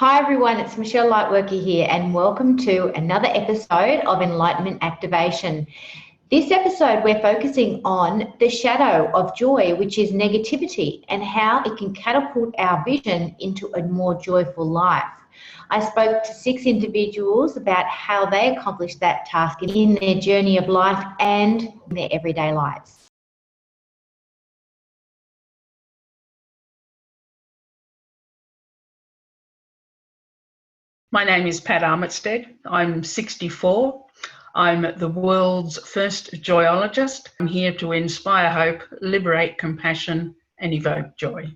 Hi everyone, it's Michelle Lightworker here and welcome to another episode of Enlightenment Activation. This episode we're focusing on the shadow of joy, which is negativity, and how it can catapult our vision into a more joyful life. I spoke to 6 individuals about how they accomplished that task in their journey of life and in their everyday lives. My name is Pat Armistead. I'm 64. I'm the world's first joyologist. I'm here to inspire hope, liberate compassion, and evoke joy.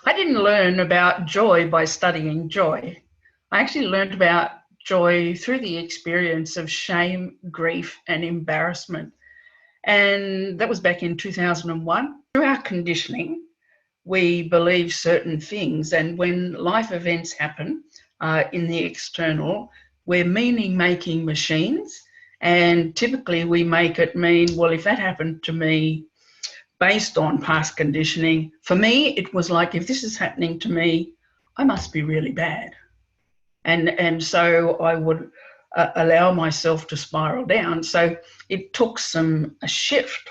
I didn't learn about joy by studying joy. I actually learned about joy through the experience of shame, grief, and embarrassment. And that was back in 2001. Through our conditioning, we believe certain things, and when life events happen in the external, we're meaning-making machines, and typically we make it mean, well, if that happened to me based on past conditioning, for me it was like, if this is happening to me, I must be really bad. And so I would allow myself to spiral down. So it took a shift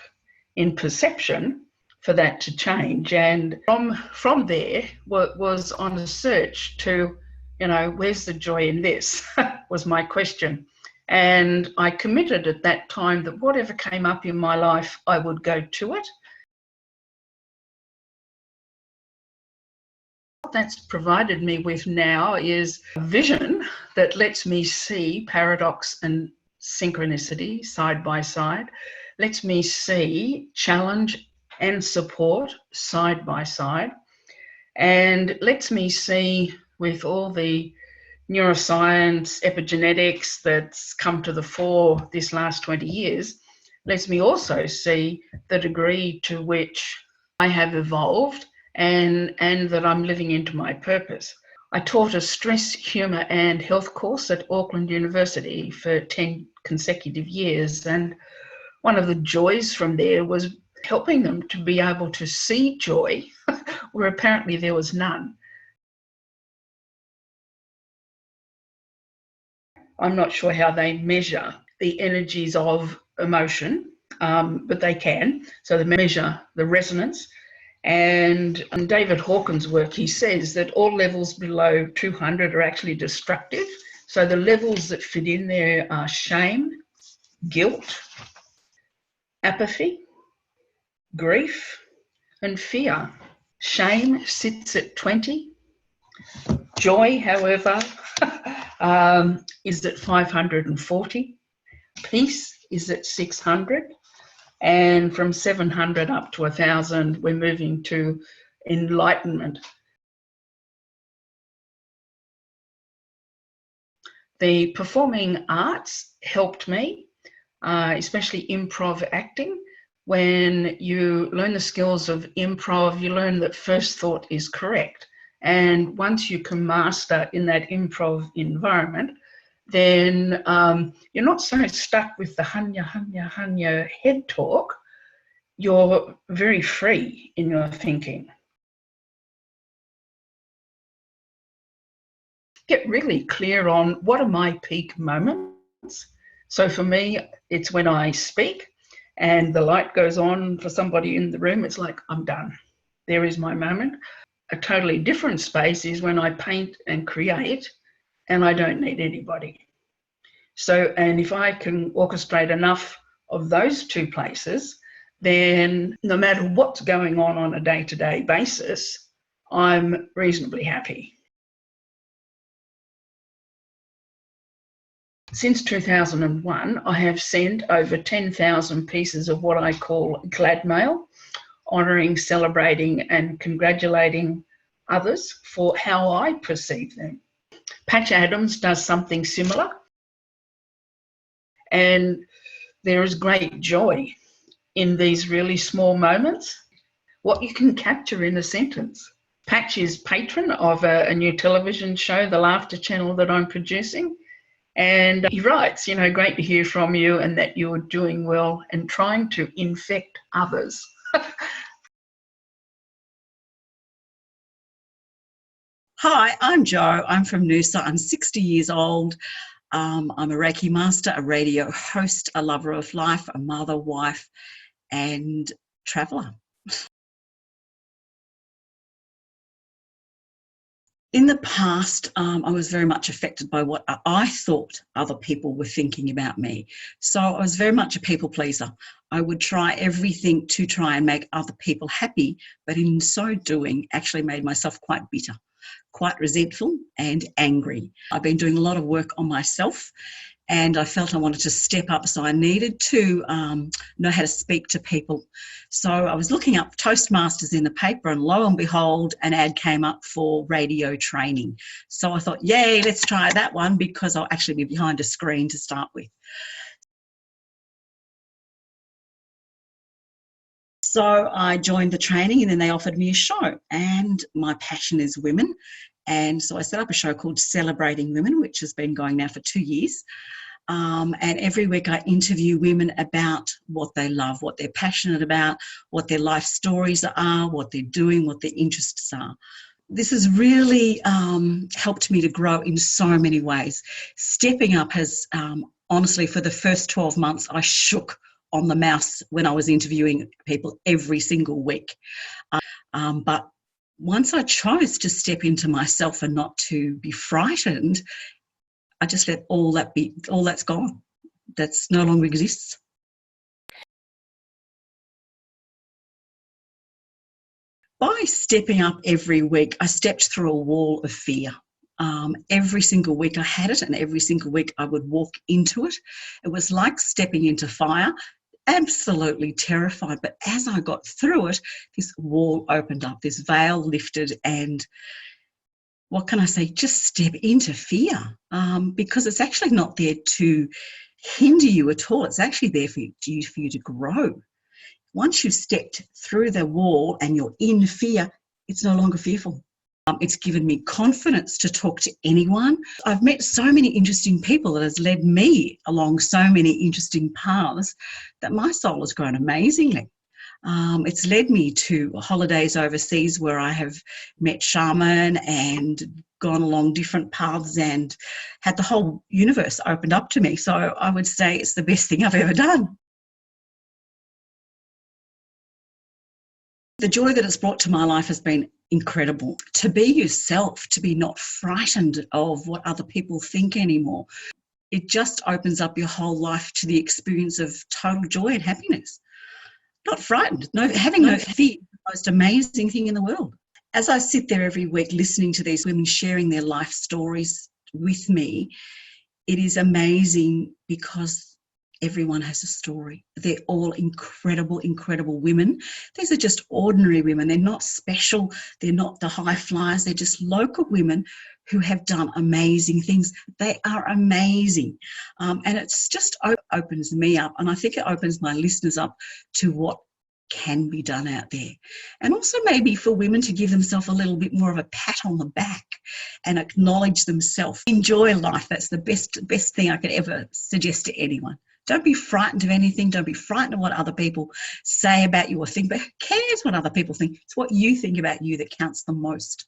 in perception for that to change, and from there was on a search to, where's the joy in this was my question. And I committed at that time that whatever came up in my life, I would go to it. What that's provided me with now is a vision that lets me see paradox and synchronicity side by side, lets me see challenge and support side by side, and lets me see, with all the neuroscience, epigenetics that's come to the fore this last 20 years, lets me also see the degree to which I have evolved and that I'm living into my purpose. I taught a stress, humour and health course at Auckland University for 10 consecutive years, and one of the joys from there was helping them to be able to see joy where apparently there was none. I'm not sure how they measure the energies of emotion, but they can. So they measure the resonance. And in David Hawkins' work, he says that all levels below 200 are actually destructive. So the levels that fit in there are shame, guilt, apathy, grief, and fear. Shame sits at 20. Joy, however, is at 540. Peace is at 600. And from 700 up to 1,000, we're moving to enlightenment. The performing arts helped me, especially improv acting. When you learn the skills of improv, you learn that first thought is correct. And once you can master in that improv environment, then you're not so stuck with the hunya head talk. You're very free in your thinking. Get really clear on what are my peak moments. So for me, it's when I speak and the light goes on for somebody in the room. It's like, I'm done. There is my moment. A totally different space is when I paint and create and I don't need anybody. So, and if I can orchestrate enough of those two places, then no matter what's going on a day-to-day basis, I'm reasonably happy. Since 2001, I have sent over 10,000 pieces of what I call glad mail, honouring, celebrating and congratulating others for how I perceive them. Patch Adams does something similar, and there is great joy in these really small moments, what you can capture in a sentence. Patch is patron of a new television show, The Laughter Channel, that I'm producing. And he writes, great to hear from you and that you're doing well and trying to infect others. Hi, I'm Jo. I'm from Noosa. I'm 60 years old. I'm a Reiki master, a radio host, a lover of life, a mother, wife, and traveller. In the past, I was very much affected by what I thought other people were thinking about me. So I was very much a people pleaser. I would try everything to try and make other people happy, but in so doing, actually made myself quite bitter, quite resentful and angry. I've been doing a lot of work on myself, and I felt I wanted to step up, so I needed to know how to speak to people. So I was looking up Toastmasters in the paper, and lo and behold, an ad came up for radio training. So I thought, yay, let's try that one, because I'll actually be behind a screen to start with. So I joined the training, and then they offered me a show, and my passion is women. And so I set up a show called Celebrating Women, which has been going now for 2 years. And every week I interview women about what they love, what they're passionate about, what their life stories are, what they're doing, what their interests are. This has really helped me to grow in so many ways. Stepping up has, honestly, for the first 12 months, I shook on the mouse when I was interviewing people every single week. But once I chose to step into myself and not to be frightened, I just let all that be, all that's gone. That's no longer exists. By stepping up every week, I stepped through a wall of fear. Every single week I had it, and every single week I would walk into it. It was like stepping into fire, absolutely terrified. But as I got through it, this wall opened up, this veil lifted, and what can I say? Just step into fear, because it's actually not there to hinder you at all. It's actually there for you to grow. Once you've stepped through the wall and you're in fear, it's no longer fearful. It's given me confidence to talk to anyone. I've met so many interesting people that has led me along so many interesting paths that my soul has grown amazingly. It's led me to holidays overseas where I have met shaman and gone along different paths and had the whole universe opened up to me. So I would say it's the best thing I've ever done. The joy that it's brought to my life has been incredible. To be yourself, to be not frightened of what other people think anymore. It just opens up your whole life to the experience of total joy and happiness. Not frightened, having no fear is the most amazing thing in the world. As I sit there every week listening to these women sharing their life stories with me, it is amazing because everyone has a story. They're all incredible, incredible women. These are just ordinary women. They're not special. They're not the high flyers. They're just local women who have done amazing things. They are amazing. And it's just opens me up. And I think it opens my listeners up to what can be done out there. And also maybe for women to give themselves a little bit more of a pat on the back and acknowledge themselves. Enjoy life. That's the best thing I could ever suggest to anyone. Don't be frightened of anything. Don't be frightened of what other people say about you or think. But who cares what other people think? It's what you think about you that counts the most.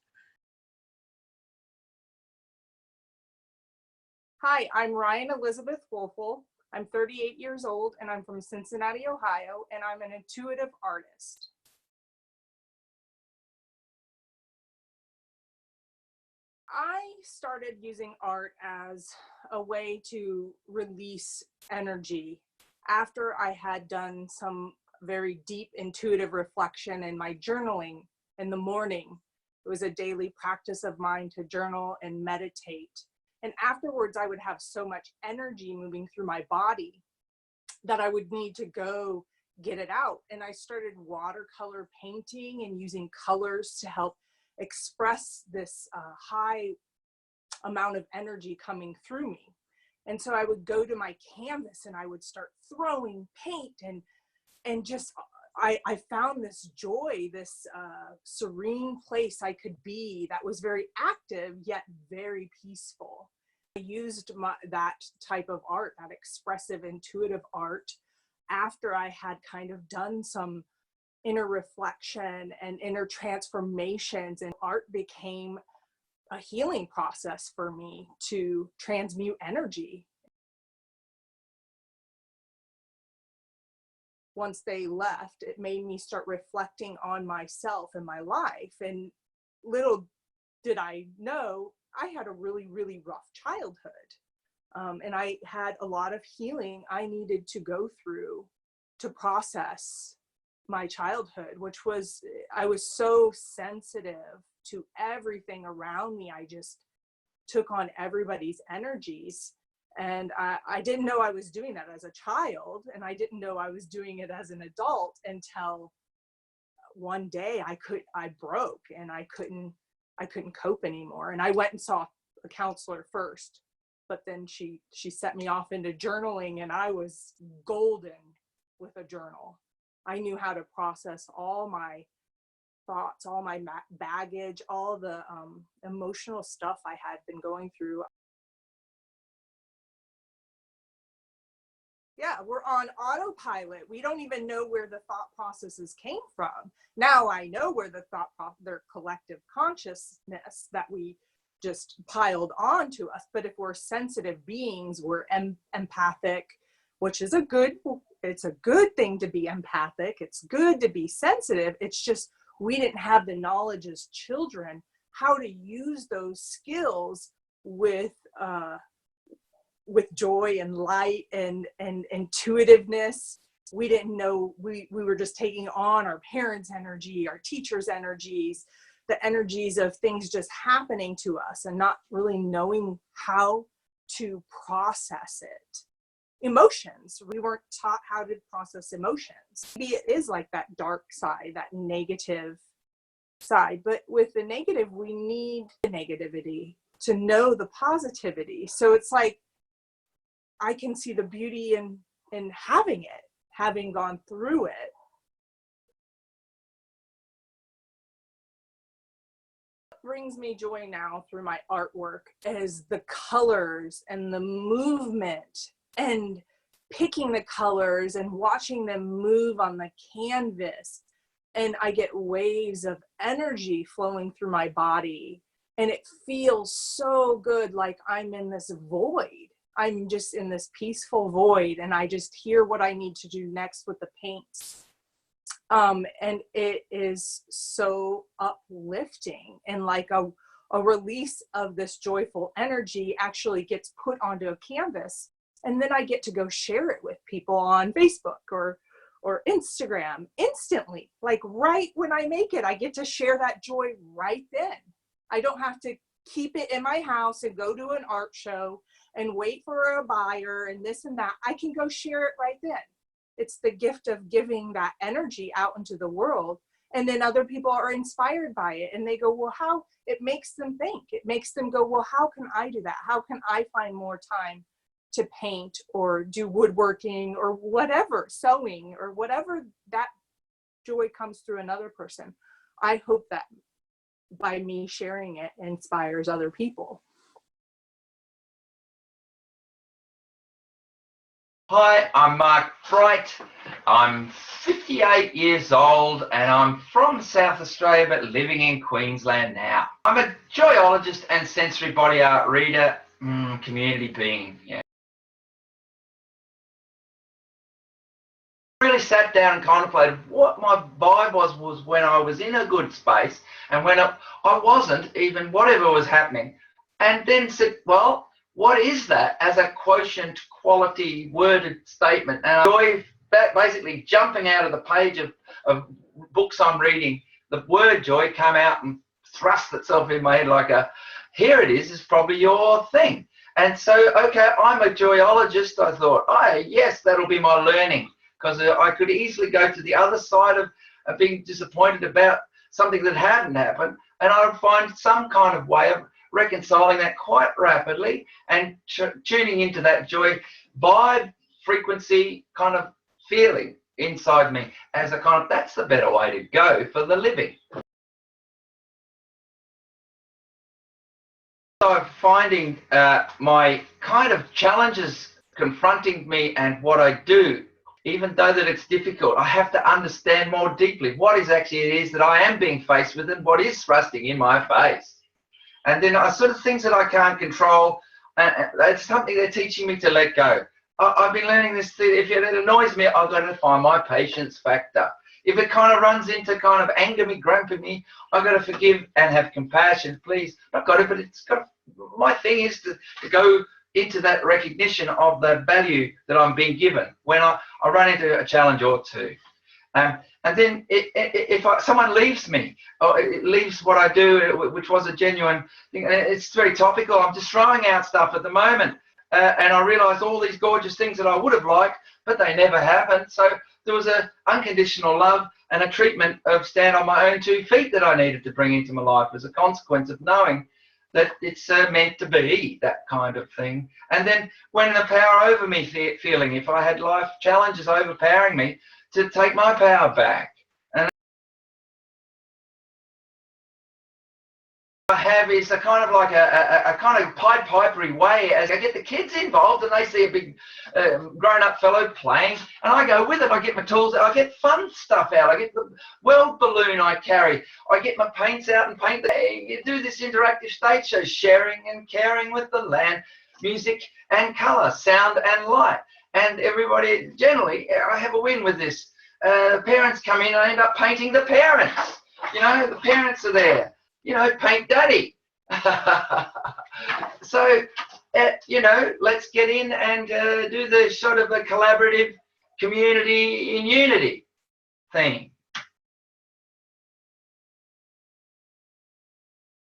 Hi, I'm Ryan Elizabeth Woelfel. I'm 38 years old and I'm from Cincinnati, Ohio, and I'm an intuitive artist. I started using art as a way to release energy after I had done some very deep intuitive reflection in my journaling in the morning. It was a daily practice of mine to journal and meditate. And afterwards, I would have so much energy moving through my body that I would need to go get it out. And I started watercolor painting and using colors to help express this high amount of energy coming through me. And so I would go to my canvas and I would start throwing paint and just I found this joy, this serene place I could be that was very active yet very peaceful. I used that type of art, that expressive intuitive art, after I had kind of done some inner reflection and inner transformations, and art became a healing process for me to transmute energy. Once they left, it made me start reflecting on myself and my life. And little did I know, I had a really, really rough childhood. And I had a lot of healing I needed to go through to process my childhood, which was, I was so sensitive to everything around me. I just took on everybody's energies. And I didn't know I was doing that as a child, and I didn't know I was doing it as an adult until one day I broke and I couldn't cope anymore. And I went and saw a counselor first, but then she set me off into journaling, and I was golden with a journal. I knew how to process all my thoughts, all my baggage, all the emotional stuff I had been going through. Yeah, we're on autopilot. We don't even know where the thought processes came from. Now I know where their collective consciousness that we just piled on to us. But if we're sensitive beings, we're empathic, which is it's a good thing to be empathic. It's good to be sensitive. It's just, we didn't have the knowledge as children how to use those skills with joy and light and intuitiveness. We didn't know, we were just taking on our parents' energy, our teachers' energies, the energies of things just happening to us, and not really knowing how to process it. Emotions, we weren't taught how to process emotions. Maybe it is like that dark side, that negative side, but with the negative, we need the negativity to know the positivity. So it's like, I can see the beauty in having it, having gone through it. What brings me joy now through my artwork is the colors and the movement, and picking the colors and watching them move on the canvas. And I get waves of energy flowing through my body, and it feels so good, like I'm in this void. I'm just in this peaceful void, and I just hear what I need to do next with the paints. And it is so uplifting, and like a release of this joyful energy actually gets put onto a canvas, and then I get to go share it with people on Facebook or Instagram instantly. Like right when I make it, I get to share that joy right then. I don't have to keep it in my house and go to an art show and wait for a buyer and this and that. I can go share it right then. It's the gift of giving that energy out into the world. And then other people are inspired by it, and they go, well, how? It makes them think. It makes them go, well, how can I do that? How can I find more time to paint or do woodworking or whatever, sewing or whatever, that joy comes through another person. I hope that by me sharing it inspires other people. Hi, I'm Marc. I'm 58 years old and I'm from South Australia but living in Queensland now. I'm a joyologist and sensory body art reader, community being. Yeah. Really sat down and contemplated what my vibe was when I was in a good space and when I wasn't, even whatever was happening. And then said, well, what is that as a quotient quality worded statement? And joy, basically jumping out of the page of books I'm reading, the word joy came out and thrust itself in my head like here it is probably your thing. And so, okay, I'm a joyologist. I thought, yes, that'll be my learning, because I could easily go to the other side of being disappointed about something that hadn't happened, and I would find some kind of way of reconciling that quite rapidly and tuning into that joy vibe, frequency kind of feeling inside me as a kind of, that's the better way to go for the living. So I'm finding my kind of challenges confronting me and what I do, even though that it's difficult, I have to understand more deeply what is actually it is that I am being faced with and what is thrusting in my face. And then I sort of things that I can't control, that's something they're teaching me to let go. I've been learning this thing. If it annoys me, I've got to find my patience factor. If it kind of runs into kind of anger me, grumping me, I've got to forgive and have compassion, please. Not got to, but it's got to, my thing is to go into that recognition of the value that I'm being given when I run into a challenge or two. And then if someone leaves me, or it leaves what I do, which was a genuine thing, and it's very topical. I'm just throwing out stuff at the moment. And I realised all these gorgeous things that I would have liked, but they never happened. So there was an unconditional love and a treatment of stand on my own 2 feet that I needed to bring into my life as a consequence of knowing that it's meant to be that kind of thing. And then when the power over me feeling, if I had life challenges overpowering me, to take my power back. I have is a kind of like a kind of Pied Pipery way as I get the kids involved and they see a big grown-up fellow playing and I go with it. I get my tools out, I get fun stuff out, I get the world balloon I carry, I get my paints out and paint. You do this interactive stage show, sharing and caring with the land, music and colour, sound and light. And everybody, generally, I have a win with this. Parents come in, I end up painting the parents. You know, the parents are there. You know, paint daddy. So, you know, let's get in and do the sort of a collaborative community in unity thing.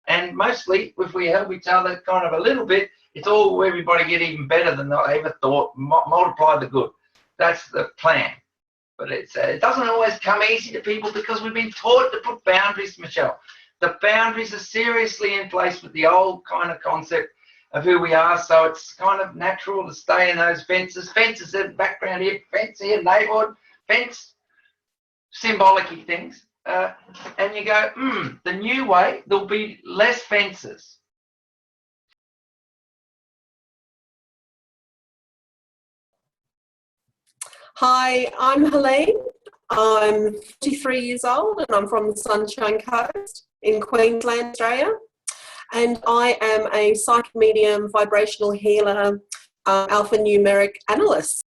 And mostly, if we help each other kind of a little bit, it's all everybody get even better than I ever thought, multiply the good. That's the plan. But it doesn't always come easy to people because we've been taught to put boundaries, Michelle. The boundaries are seriously in place with the old kind of concept of who we are, so it's kind of natural to stay in those fences. Fences in the background here, fence here, neighbourhood, fence, symbolic-y things. And you go, the new way, there'll be less fences. Hi, I'm Helene. I'm 43 years old and I'm from the Sunshine Coast in Queensland, Australia. And I am a psychic medium, vibrational healer, alphanumeric analyst.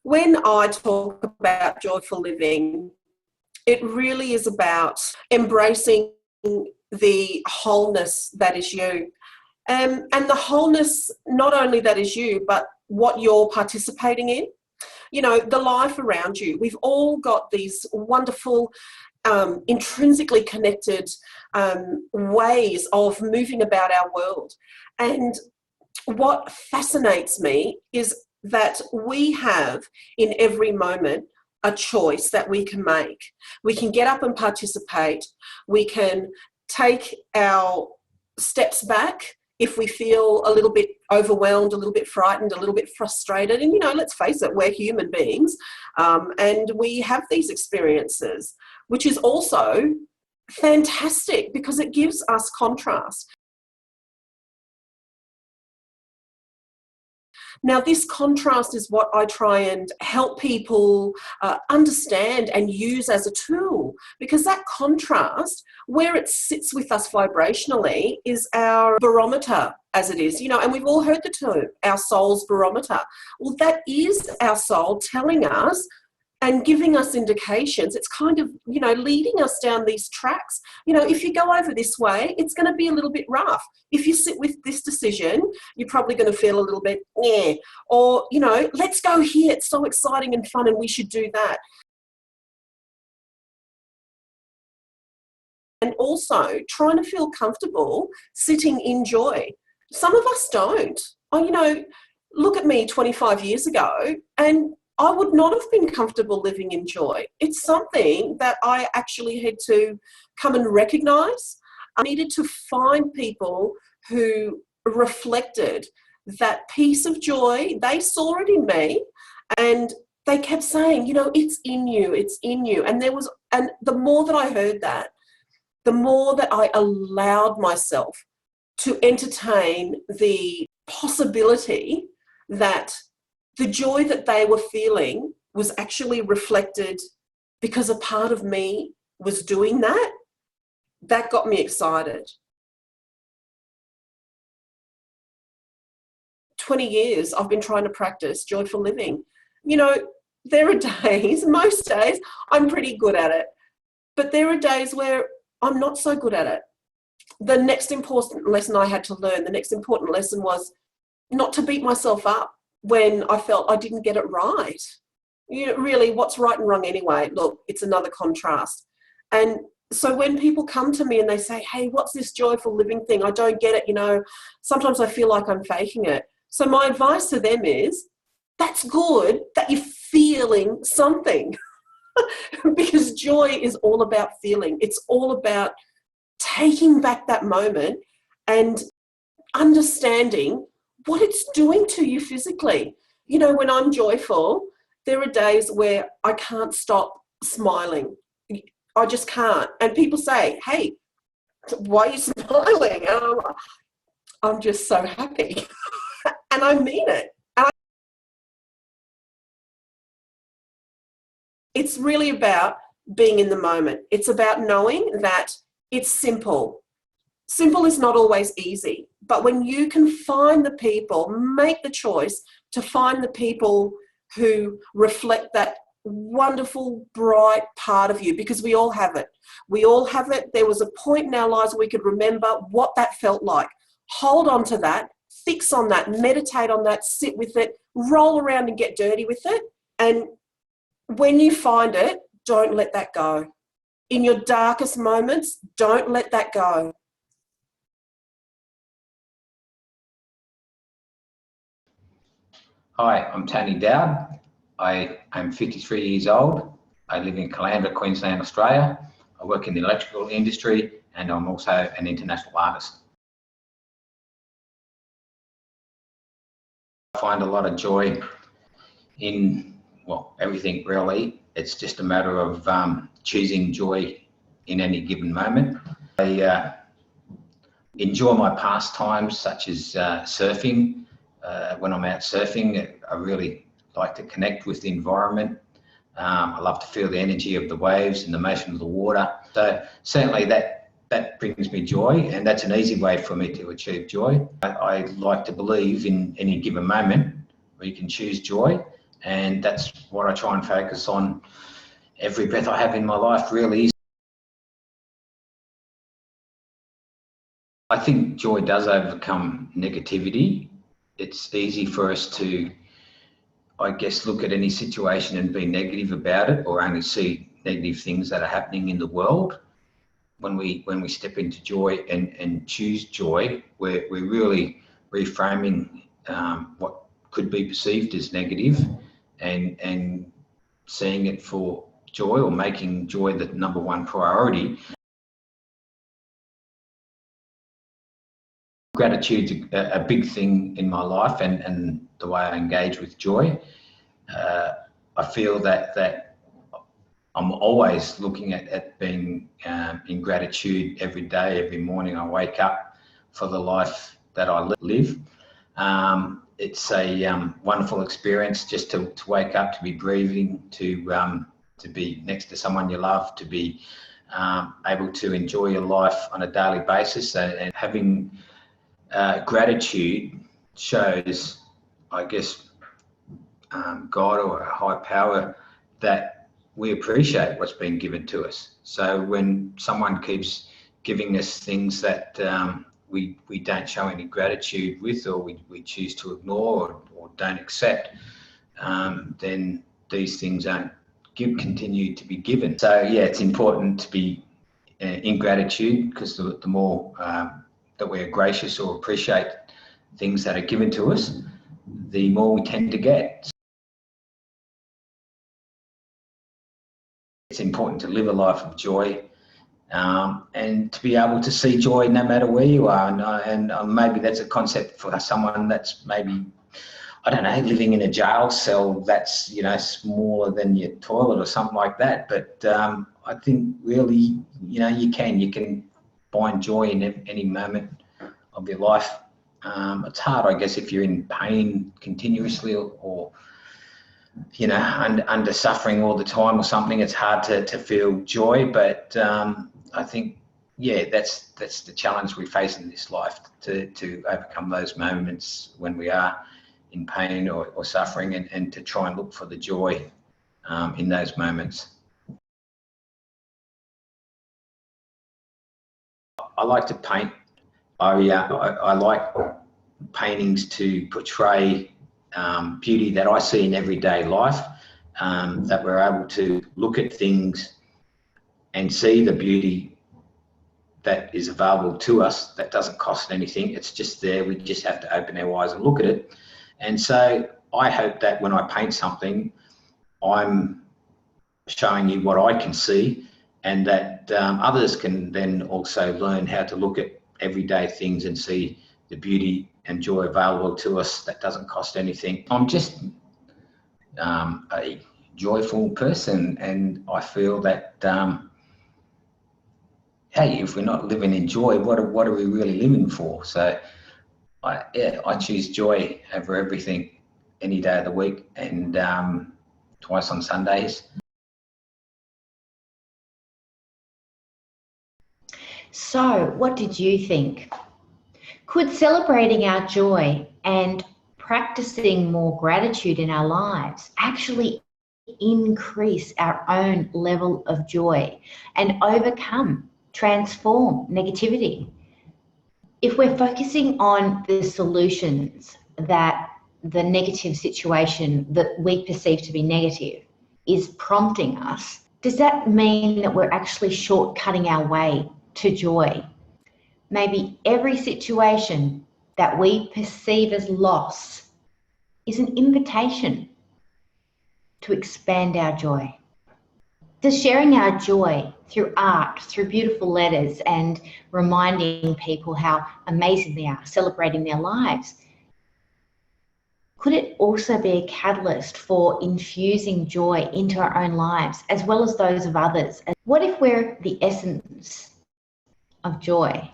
When I talk about joyful living, it really is about embracing the wholeness that is you. And the wholeness, not only that is you, but what you're participating in. You know, the life around you. We've all got these wonderful, intrinsically connected ways of moving about our world. And what fascinates me is that we have in every moment a choice that we can make. We can get up and participate. We can take our steps back if we feel a little bit overwhelmed, a little bit frightened, a little bit frustrated. And, you know, let's face it, we're human beings and we have these experiences, which is also fantastic because it gives us contrast. Now, this contrast is what I try and help people understand and use as a tool, because that contrast, where it sits with us vibrationally, is our barometer, as it is, you know, and we've all heard the term, our soul's barometer. Well, that is our soul telling us and giving us indications. It's kind of, you know, leading us down these tracks. You know, if you go over this way, it's going to be a little bit rough. If you sit with this decision, you're probably going to feel a little bit, or, you know, let's go here. It's so exciting and fun and we should do that. And also trying to feel comfortable sitting in joy. Some of us don't. Oh, you know, look at me 25 years ago and I would not have been comfortable living in joy. It's something that I actually had to come and recognise. I needed to find people who reflected that piece of joy. They saw it in me and they kept saying, you know, it's in you, it's in you. And the more that I heard that, the more that I allowed myself to entertain the possibility that the joy that they were feeling was actually reflected because a part of me was doing that. that got me excited. 20 years I've been trying to practice joyful living. You know, there are days, most days, I'm pretty good at it. But there are days where I'm not so good at it. The next important lesson I had to learn, the next important lesson was not to beat myself up when I felt I didn't get it right. You know, really, what's right and wrong anyway? Look, it's another contrast. And so when people come to me and they say, hey, what's this joyful living thing? I don't get it. You know, sometimes I feel like I'm faking it. So my advice to them is, that's good that you're feeling something. Because joy is all about feeling. It's all about taking back that moment and understanding what it's doing to you physically. You know, when I'm joyful, there are days where I can't stop smiling. I just can't. And people say, hey, why are you smiling? And I'm just so happy. And I mean it. It's really about being in the moment. It's about knowing that it's simple. Simple is not always easy, but when you can find the people, make the choice to find the people who reflect that wonderful, bright part of you, because we all have it. We all have it. There was a point in our lives where we could remember what that felt like. Hold on to that, fix on that, meditate on that, sit with it, roll around and get dirty with it. And when you find it, don't let that go. In your darkest moments, don't let that go. Hi, I'm Tony Dowd. I am 53 years old. I live in Caloundra, Queensland, Australia. I work in the electrical industry and I'm also an international artist. I find a lot of joy in, well, everything really. It's just a matter of choosing joy in any given moment. I enjoy my pastimes such as surfing. When I'm out surfing, I really like to connect with the environment. I love to feel the energy of the waves and the motion of the water. So certainly that brings me joy, and that's an easy way for me to achieve joy. I like to believe in any given moment where you can choose joy, and that's what I try and focus on every breath I have in my life, really. I think joy does overcome negativity. It's easy for us to, I guess, look at any situation and be negative about it, or only see negative things that are happening in the world. When we step into joy and choose joy, we're really reframing what could be perceived as negative and seeing it for joy, or making joy the number one priority. Gratitude's a big thing in my life, and the way I engage with joy. I feel that I'm always looking at being in gratitude every day, every morning I wake up for the life that I live. It's a wonderful experience just to wake up, to be breathing, to be next to someone you love, to be able to enjoy your life on a daily basis. And having gratitude shows, I guess, God or a high power that we appreciate what's been given to us. So when someone keeps giving us things that we don't show any gratitude with, or we choose to ignore or don't accept, then these things aren't continue to be given. So yeah, it's important to be in gratitude, because the more that we are gracious or appreciate things that are given to us, the more we tend to get. It's important to live a life of joy, and to be able to see joy no matter where you are. And maybe that's a concept for someone that's maybe, I don't know, living in a jail cell that's, you know, smaller than your toilet or something like that. But I think really, you know, you can find joy in any moment of your life. It's hard, I guess, if you're in pain continuously, or you know, under suffering all the time or something. It's hard to feel joy, but I think yeah, that's the challenge we face in this life, to overcome those moments when we are in pain or suffering, and to try and look for the joy in those moments. I like to paint. I like paintings to portray beauty that I see in everyday life, that we're able to look at things and see the beauty that is available to us, that doesn't cost anything. It's just there. We just have to open our eyes and look at it. And so I hope that when I paint something, I'm showing you what I can see, and that others can then also learn how to look at everyday things and see the beauty and joy available to us that doesn't cost anything. I'm just a joyful person, and I feel that hey, if we're not living in joy, what are we really living for? So I choose joy over everything any day of the week, and twice on Sundays. So, what did you think? Could celebrating our joy and practicing more gratitude in our lives actually increase our own level of joy and overcome, transform negativity? If we're focusing on the solutions that the negative situation that we perceive to be negative is prompting us, does that mean that we're actually shortcutting our way to joy? Maybe every situation that we perceive as loss is an invitation to expand our joy. Does sharing our joy through art, through beautiful letters, and reminding people how amazing they are, celebrating their lives, could it also be a catalyst for infusing joy into our own lives as well as those of others? What if we're the essence of joy?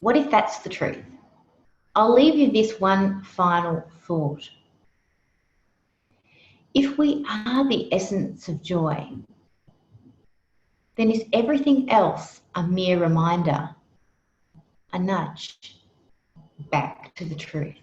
What if that's the truth? I'll leave you this one final thought. If we are the essence of joy, then is everything else a mere reminder, a nudge back to the truth?